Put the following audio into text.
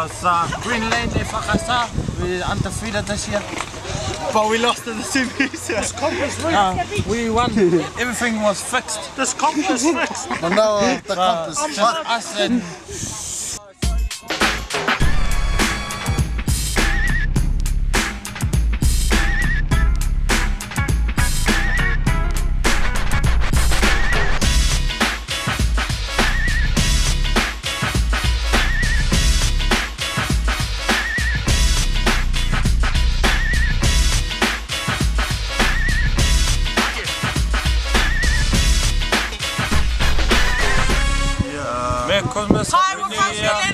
Greenlane, EFKS, we undefeated this year. But we lost in the semis. This comp is rigged. We won. Everything was fixed. This comp is fixed. But now the comp is just us and Hi, we're